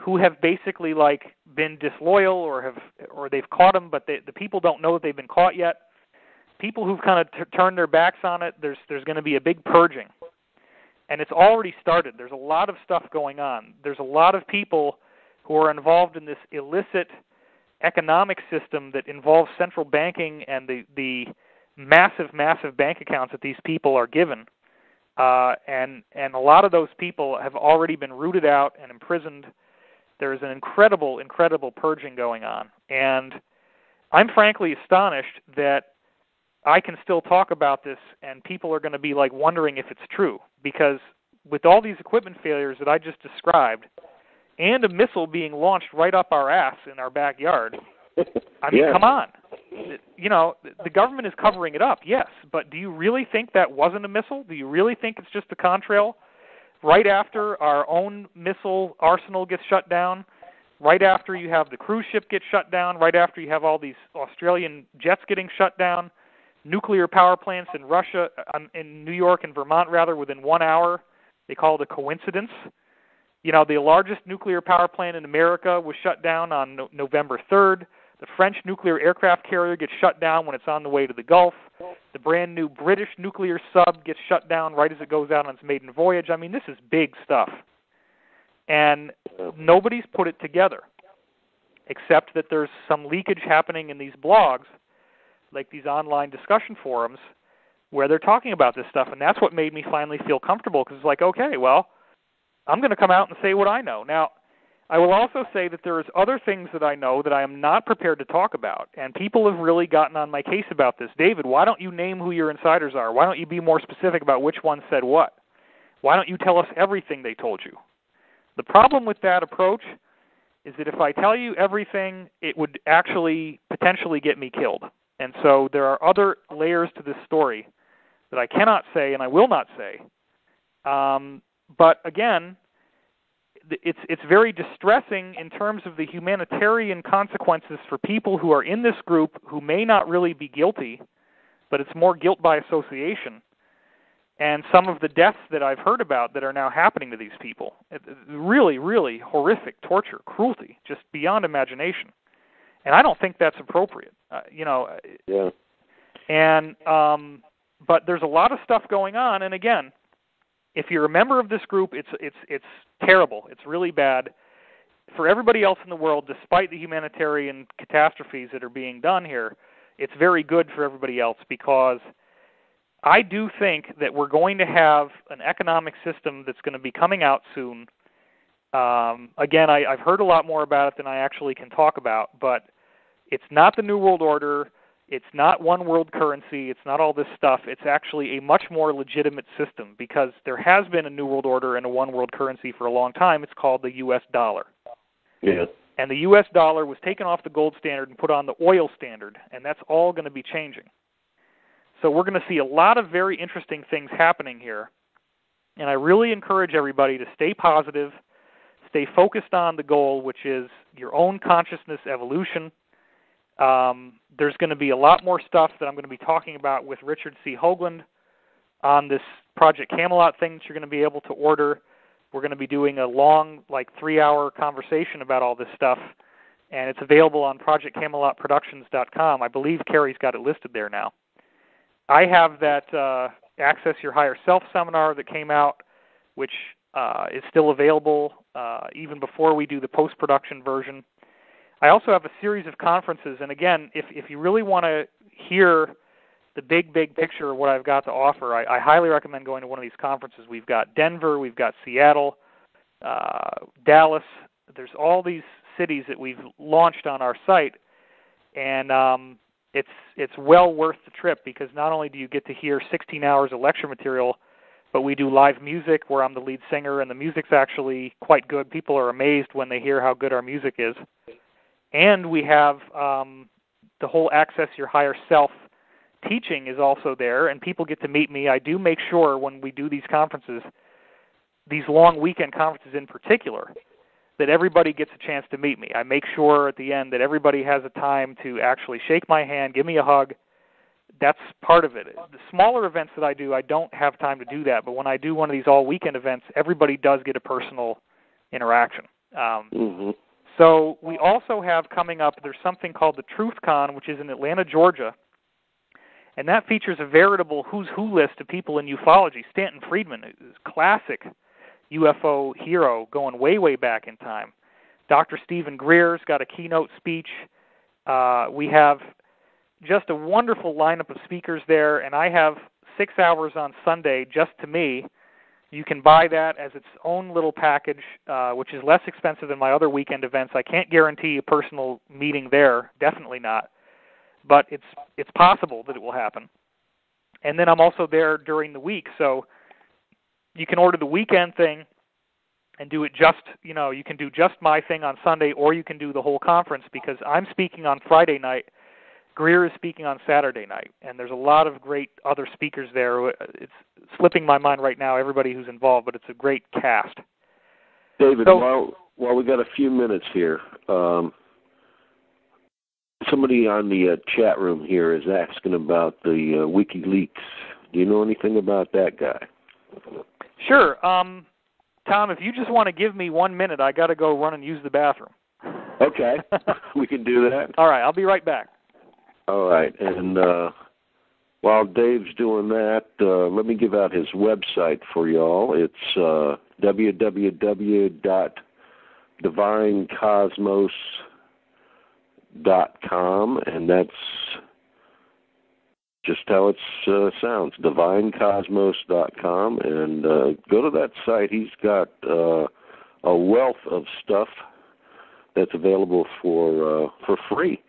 who have basically like been disloyal or they've caught them, but the people don't know that they've been caught yet. People who've kind of turned their backs on it, there's going to be a big purging. And it's already started. There's a lot of stuff going on. There's a lot of people who are involved in this illicit economic system that involves central banking and the massive, massive bank accounts that these people are given. And a lot of those people have already been rooted out and imprisoned. There's an incredible, incredible purging going on. And I'm frankly astonished that I can still talk about this and people are going to be like wondering if it's true. Because with all these equipment failures that I just described, and a missile being launched right up our ass in our backyard, I mean, come on. You know, the government is covering it up, yes, but do you really think that wasn't a missile? Do you really think it's just a contrail? Right after our own missile arsenal gets shut down, right after you have the cruise ship get shut down, right after you have all these Australian jets getting shut down, nuclear power plants in Russia, in New York and Vermont, rather, within 1 hour, they call it a coincidence. You know, the largest nuclear power plant in America was shut down on November 3rd. The French nuclear aircraft carrier gets shut down when it's on the way to the Gulf. The brand new British nuclear sub gets shut down right as it goes out on its maiden voyage. I mean, this is big stuff. And nobody's put it together, except that there's some leakage happening in these blogs, like these online discussion forums, where they're talking about this stuff. And that's what made me finally feel comfortable, because it's like, okay, well, I'm going to come out and say what I know. Now, I will also say that there is other things that I know that I am not prepared to talk about, and people have really gotten on my case about this. David, why don't you name who your insiders are? Why don't you be more specific about which one said what? Why don't you tell us everything they told you? The problem with that approach is that if I tell you everything, it would actually potentially get me killed. And so there are other layers to this story that I cannot say and I will not say. But again, it's very distressing in terms of the humanitarian consequences for people who are in this group who may not really be guilty, but it's more guilt by association. And some of the deaths that I've heard about that are now happening to these people, really, really horrific torture, cruelty, just beyond imagination. And I don't think that's appropriate, you know. Yeah. And but there's a lot of stuff going on, and again, if you're a member of this group, it's terrible. It's really bad. For everybody else in the world, despite the humanitarian catastrophes that are being done here, it's very good for everybody else, because I do think that we're going to have an economic system that's going to be coming out soon. Again, I've heard a lot more about it than I actually can talk about, but it's not the New World Order. It's not one world currency. It's not all this stuff. It's actually a much more legitimate system, because there has been a New World Order and a one world currency for a long time. It's called the U.S. dollar. Yeah. And the U.S. dollar was taken off the gold standard and put on the oil standard, and that's all going to be changing. So we're going to see a lot of very interesting things happening here. And I really encourage everybody to stay positive, stay focused on the goal, which is your own consciousness evolution. There's going to be a lot more stuff that I'm going to be talking about with Richard C. Hoagland on this Project Camelot thing that you're going to be able to order. We're going to be doing a long, 3-hour conversation about all this stuff, and it's available on ProjectCamelotProductions.com. I believe Carrie's got it listed there now. I have that Access Your Higher Self seminar that came out, which is still available even before we do the post-production version. I also have a series of conferences, and again, if you really want to hear the big picture of what I've got to offer, I highly recommend going to one of these conferences. We've got Denver, we've got Seattle, Dallas. There's all these cities that we've launched on our site, and it's well worth the trip, because not only do you get to hear 16 hours of lecture material, but we do live music where I'm the lead singer, and the music's actually quite good. People are amazed when they hear how good our music is. And we have the whole Access Your Higher Self teaching is also there, and people get to meet me. I do make sure when we do these conferences, these long weekend conferences in particular, that everybody gets a chance to meet me. I make sure at the end that everybody has a time to actually shake my hand, give me a hug. That's part of it. The smaller events that I do, I don't have time to do that, but when I do one of these all-weekend events, everybody does get a personal interaction. So we also have coming up, there's something called the TruthCon, which is in Atlanta, Georgia, and that features a veritable who's who list of people in ufology. Stanton Friedman is a classic UFO hero going way, way back in time. Dr. Stephen Greer's got a keynote speech. We have just a wonderful lineup of speakers there, and I have 6 hours on Sunday just to me. You can buy that as its own little package, which is less expensive than my other weekend events. I can't guarantee a personal meeting there, definitely not, but it's possible that it will happen. And then I'm also there during the week, so you can order the weekend thing and do it just, you can do just my thing on Sunday, or you can do the whole conference, because I'm speaking on Friday night. Greer is speaking on Saturday night, and there's a lot of great other speakers there. It's slipping my mind right now, everybody who's involved, but it's a great cast. David, while we got a few minutes here, somebody on the chat room here is asking about the WikiLeaks. Do you know anything about that guy? Sure. Tom, if you just want to give me 1 minute, I got to go run and use the bathroom. Okay, we can do that. All right, I'll be right back. All right, and while Dave's doing that, let me give out his website for y'all. It's www.divinecosmos.com, and that's just how it sounds, divinecosmos.com, and go to that site. He's got a wealth of stuff that's available for free.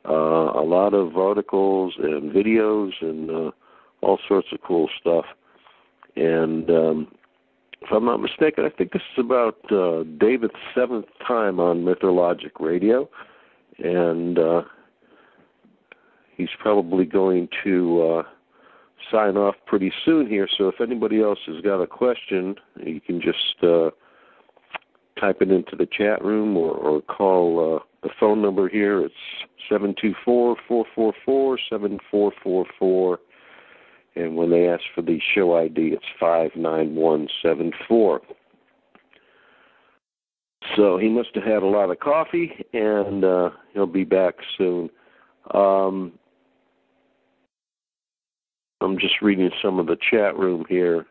A lot of articles and videos and all sorts of cool stuff. And if I'm not mistaken, I think this is about David's 7th time on Mythologic Radio, and he's probably going to sign off pretty soon here. So if anybody else has got a question, you can just type it into the chat room or call the phone number here. It's 724-444-7444. And when they ask for the show ID, it's 59174. So he must have had a lot of coffee, and he'll be back soon. I'm just reading some of the chat room here.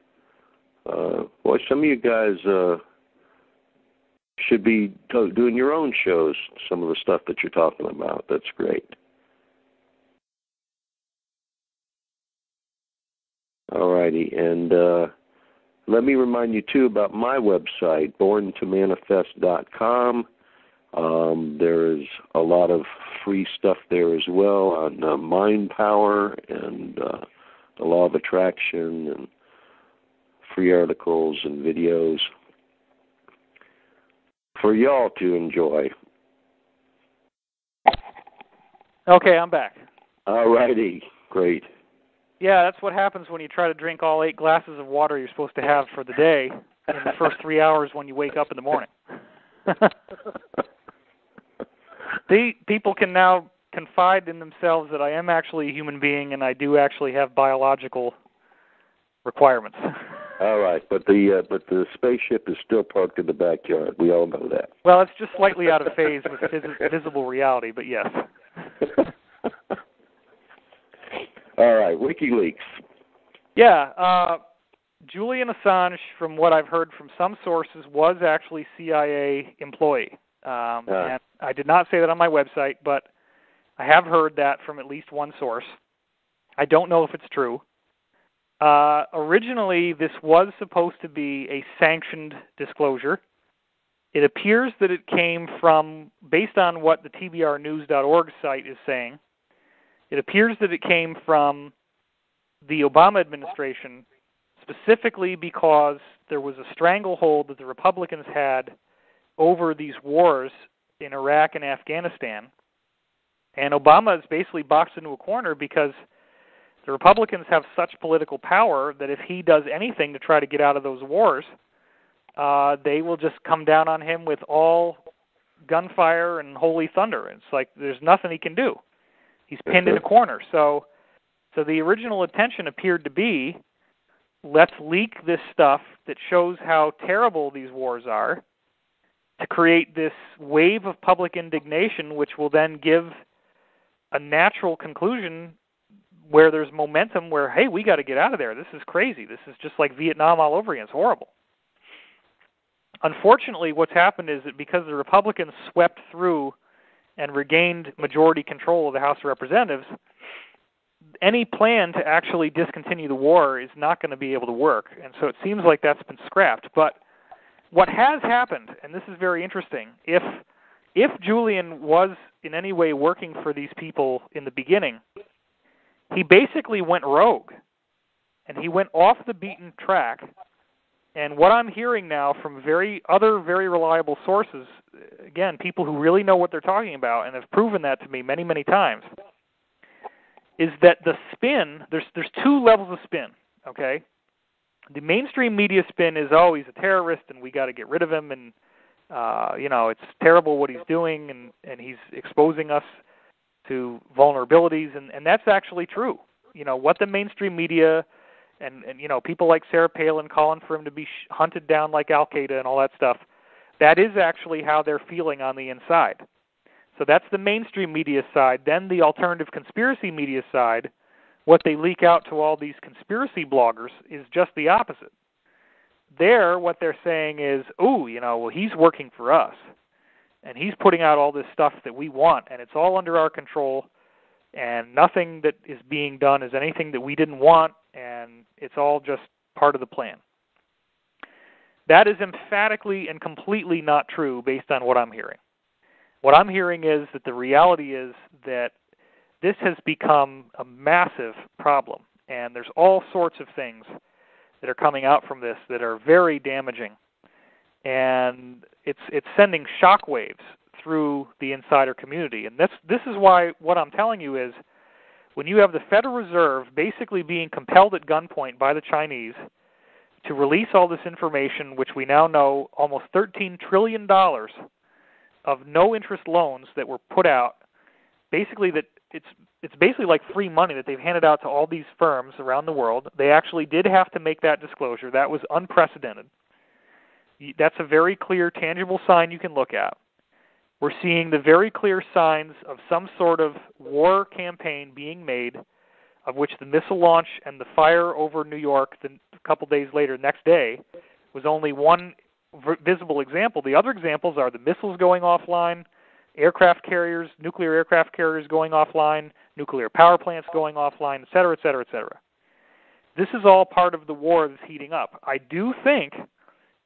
Boy, some of you guys should be doing your own shows, some of the stuff that you're talking about. That's great. All righty, and let me remind you, too, about my website, borntomanifest.com. There is a lot of free stuff there as well on mind power and the law of attraction and free articles and videos for y'all to enjoy. Okay, I'm back. All righty, great. Yeah, that's what happens when you try to drink all 8 glasses of water you're supposed to have for the day in the first 3 hours when you wake up in the morning. People can now confide in themselves that I am actually a human being and I do actually have biological requirements. All right, but the spaceship is still parked in the backyard. We all know that. Well, it's just slightly out of phase with visible reality, but yes. All right, WikiLeaks. Yeah, Julian Assange, from what I've heard from some sources, was actually CIA employee. And I did not say that on my website, but I have heard that from at least one source. I don't know if it's true. Originally, this was supposed to be a sanctioned disclosure. It appears that it came from, based on what the tbrnews.org site is saying, it appears that it came from the Obama administration, specifically because there was a stranglehold that the Republicans had over these wars in Iraq and Afghanistan. And Obama is basically boxed into a corner because the Republicans have such political power that if he does anything to try to get out of those wars, they will just come down on him with all gunfire and holy thunder. It's like there's nothing he can do. He's pinned in a corner. So the original intention appeared to be, let's leak this stuff that shows how terrible these wars are, to create this wave of public indignation, which will then give a natural conclusion where there's momentum where, hey, we got to get out of there. This is crazy. This is just like Vietnam all over again. It's horrible. Unfortunately, what's happened is that because the Republicans swept through and regained majority control of the House of Representatives, any plan to actually discontinue the war is not going to be able to work. And so it seems like that's been scrapped. But what has happened, and this is very interesting, if Julian was in any way working for these people in the beginning, he basically went rogue, and he went off the beaten track. And what I'm hearing now from very reliable sources, again, people who really know what they're talking about and have proven that to me many, many times, is that the spin, there's two levels of spin, okay? The mainstream media spin is, oh, he's a terrorist and we got to get rid of him, and it's terrible what he's doing, and he's exposing us to vulnerabilities, and that's actually true. What the mainstream media and people like Sarah Palin calling for him to be hunted down like Al-Qaeda and all that stuff, that is actually how they're feeling on the inside. So that's the mainstream media side. Then the alternative conspiracy media side, what they leak out to all these conspiracy bloggers is just the opposite. What they're saying is, well, he's working for us, and he's putting out all this stuff that we want, and it's all under our control, and nothing that is being done is anything that we didn't want, and it's all just part of the plan. That is emphatically and completely not true based on what I'm hearing. What I'm hearing is that the reality is that this has become a massive problem, and there's all sorts of things that are coming out from this that are very damaging, and it's sending shockwaves through the insider community. And this is why what I'm telling you is, when you have the Federal Reserve basically being compelled at gunpoint by the Chinese to release all this information, which we now know almost $13 trillion of no-interest loans that were put out, basically that it's basically like free money that they've handed out to all these firms around the world. They actually did have to make that disclosure. That was unprecedented. That's a very clear, tangible sign you can look at. We're seeing the very clear signs of some sort of war campaign being made, of which the missile launch and the fire over New York a couple days later, next day, was only one visible example. The other examples are the missiles going offline, aircraft carriers, nuclear aircraft carriers going offline, nuclear power plants going offline, et cetera, et cetera, et cetera. This is all part of the war that's heating up. I do think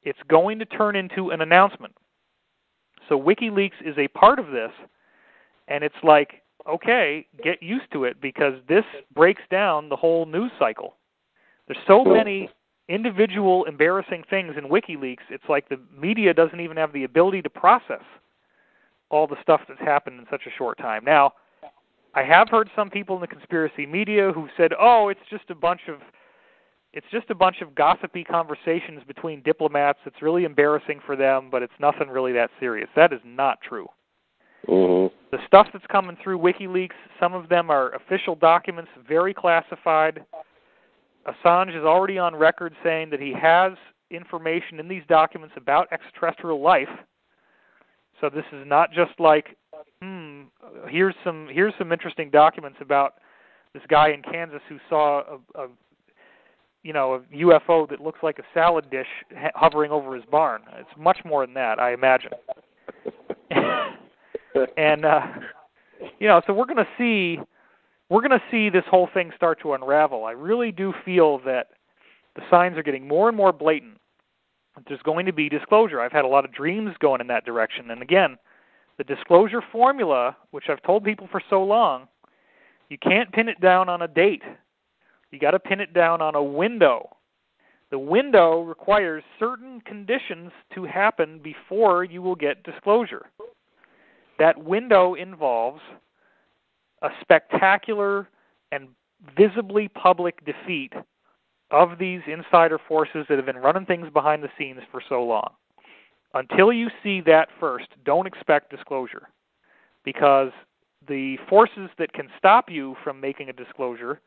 it's going to turn into an announcement. So WikiLeaks is a part of this, and it's like, okay, get used to it, because this breaks down the whole news cycle. There's so many individual embarrassing things in WikiLeaks, it's like the media doesn't even have the ability to process all the stuff that's happened in such a short time. Now, I have heard some people in the conspiracy media who said, oh, it's just a bunch of gossipy conversations between diplomats. It's really embarrassing for them, but it's nothing really that serious. That is not true. Mm-hmm. The stuff that's coming through WikiLeaks, some of them are official documents, very classified. Assange is already on record saying that he has information in these documents about extraterrestrial life. So this is not just like, here's some interesting documents about this guy in Kansas who saw a UFO that looks like a salad dish hovering over his barn. It's much more than that, I imagine. And so we're going to see this whole thing start to unravel. I really do feel that the signs are getting more and more blatant. There's going to be disclosure. I've had a lot of dreams going in that direction. And again, the disclosure formula, which I've told people for so long, you can't pin it down on a date. You got to pin it down on a window. The window requires certain conditions to happen before you will get disclosure. That window involves a spectacular and visibly public defeat of these insider forces that have been running things behind the scenes for so long. Until you see that first, don't expect disclosure, because the forces that can stop you from making a disclosure